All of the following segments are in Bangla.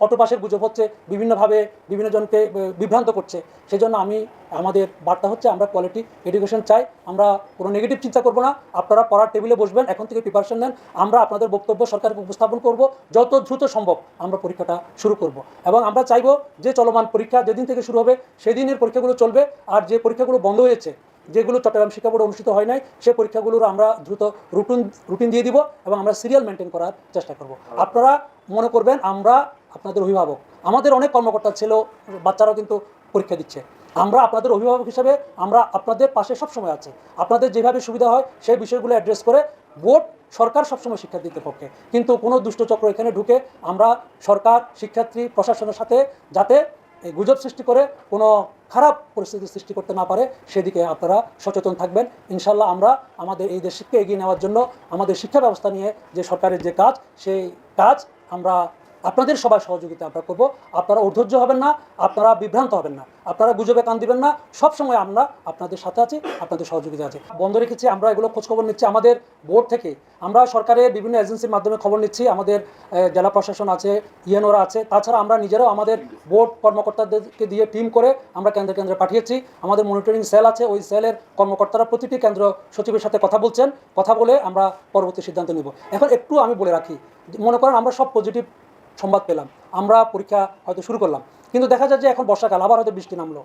অটোপাসের গুজব হচ্ছে, বিভিন্নভাবে বিভিন্ন জনকে বিভ্রান্ত করছে। সেজন্য আমাদের বার্তা হচ্ছে আমরা কোয়ালিটি এডুকেশন চাই। আমরা কোনো নেগেটিভ চিন্তা করব না। আপনারা পড়ার টেবিলে বসবেন, এখন থেকে প্রিপারেশন নেন। আমরা আপনাদের বক্তব্য সরকারকে উপস্থাপন করব, যত দ্রুত সম্ভব আমরা পরীক্ষাটা শুরু করব। এবং আমরা চাইব যে চলমান পরীক্ষা যেদিন থেকে শুরু হবে সেদিনের পরীক্ষাগুলো চলবে, আর যে পরীক্ষাগুলো বন্ধ হয়েছে, যেগুলো চট্টগ্রাম শিক্ষা বোর্ডে অনুষ্ঠিত হয় নাই, সেই পরীক্ষাগুলোর আমরা দ্রুত রুটিন দিয়ে দিব এবং আমরা সিরিয়াল মেনটেন করার চেষ্টা করব। আপনারা মনে করবেন আমরা আপনাদের অভিভাবক। আমাদের অনেক কর্মকর্তা ছিল, বাচ্চারাও কিন্তু পরীক্ষা দিচ্ছে। আমরা আপনাদের অভিভাবক হিসেবে আমরা আপনাদের পাশে সবসময় আছি। আপনাদের যেভাবে সুবিধা হয় সেই বিষয়গুলো অ্যাড্রেস করে বোর্ড সরকার সবসময় শিক্ষার্থীদের পক্ষে, কিন্তু কোনো দুষ্টচক্র এখানে ঢুকে আমরা সরকার, শিক্ষার্থী, প্রশাসনের সাথে যাতে গুজব সৃষ্টি করে কোনো খারাপ পরিস্থিতি সৃষ্টি করতে না পারে সেদিকে আপনারা সচেতন থাকবেন। ইনশাল্লাহ আমরা আমাদের এই দেশকে এগিয়ে নেওয়ার জন্য আমাদের শিক্ষা ব্যবস্থা নিয়ে যে সরকারের যে কাজ, সেই কাজ আমরা আপনাদের সবার সহযোগিতা আমরা করব। আপনারা অধৈর্য হবেন না, আপনারা বিভ্রান্ত হবেন না, আপনারা গুজবে কান দিবেন না। সবসময় আমরা আপনাদের সাথে আছি, আপনাদের সহযোগিতা আছে। বন্ধ রেখেছি, আমরা এগুলো খোঁজখবর নিচ্ছি আমাদের বোর্ড থেকে। আমরা সরকারের বিভিন্ন এজেন্সির মাধ্যমে খবর নিচ্ছি, আমাদের জেলা প্রশাসন আছে, ইএনওরা আছে। তাছাড়া আমরা নিজেরাও আমাদের বোর্ড কর্মকর্তাদেরকে দিয়ে টিম করে আমরা কেন্দ্রে কেন্দ্রে পাঠিয়েছি। আমাদের মনিটরিং সেল আছে, ওই সেলের কর্মকর্তারা প্রতিটি কেন্দ্র সচিবের সাথে কথা বলছেন। কথা বলে আমরা পরবর্তী সিদ্ধান্ত নেব। এখন একটু আমি বলে রাখি, মনে করেন আমরা সব পজিটিভ সংবাদ পেলাম, আমরা পরীক্ষা হয়তো শুরু করলাম, কিন্তু দেখা যায় যে এখন বর্ষাকাল, আবার হয়তো বৃষ্টি নামলো।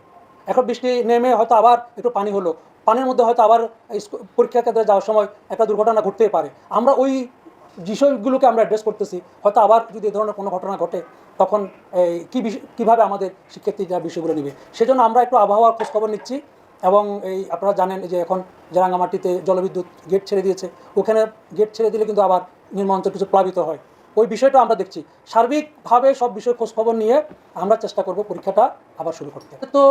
এখন বৃষ্টি নেমে হয়তো আবার একটু পানি হলো, পানির মধ্যে হয়তো আবার পরীক্ষা কেন্দ্রে যাওয়ার সময় একটা দুর্ঘটনা ঘটতেই পারে। আমরা ওই বিষয়গুলোকে আমরা অ্যাড্রেস করতেছি। হয়তো আবার যদি এই ধরনের কোনো ঘটনা ঘটে তখন কীভাবে আমাদের শিক্ষার্থীরা বিষয়গুলো নেবে, সেজন্য আমরা একটু আবহাওয়ার খোঁজখবর নিচ্ছি। এবং আপনারা জানেন যে এখন যে রাঙামাটিতে জলবিদ্যুৎ গেট ছেড়ে দিয়েছে, ওখানে গেট ছেড়ে দিলে কিন্তু আবার নিম্নাঞ্চল কিছু প্লাবিত হয়। ওই বিষয়টা আমরা দেখছি। সার্বিকভাবে সব বিষয় খোঁজখবর নিয়ে আমরা চেষ্টা করব পরীক্ষাটা আবার শুরু করতে। তো